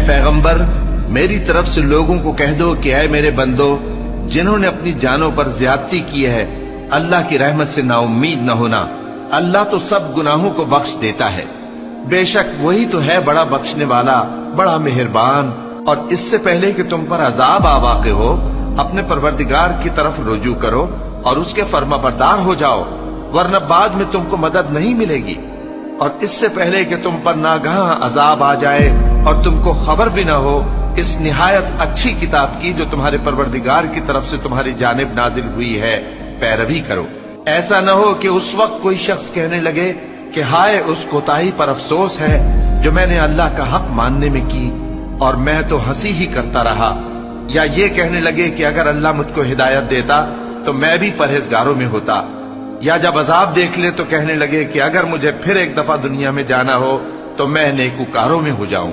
پیغمبر میری طرف سے لوگوں کو کہہ دو کہ اے میرے بندو جنہوں نے اپنی جانوں پر زیادتی کی ہے اللہ کی رحمت سے نا امید نہ ہونا، اللہ تو سب گناہوں کو بخش دیتا ہے، بے شک وہی تو ہے بڑا بخشنے والا بڑا مہربان۔ اور اس سے پہلے کہ تم پر عذاب آ واقع ہو اپنے پروردگار کی طرف رجوع کرو اور اس کے فرما بردار ہو جاؤ، ورنہ بعد میں تم کو مدد نہیں ملے گی۔ اور اس سے پہلے کہ تم پر ناگہاں عذاب آ جائے اور تم کو خبر بھی نہ ہو اس نہایت اچھی کتاب کی جو تمہارے پروردگار کی طرف سے تمہاری جانب نازل ہوئی ہے پیروی کرو۔ ایسا نہ ہو کہ اس وقت کوئی شخص کہنے لگے کہ ہائے اس کوتاہی پر افسوس ہے جو میں نے اللہ کا حق ماننے میں کی اور میں تو ہنسی ہی کرتا رہا، یا یہ کہنے لگے کہ اگر اللہ مجھ کو ہدایت دیتا تو میں بھی پرہیزگاروں میں ہوتا، یا جب عذاب دیکھ لے تو کہنے لگے کہ اگر مجھے پھر ایک دفعہ دنیا میں جانا ہو تو میں نیکوکاروں میں ہو جاؤں۔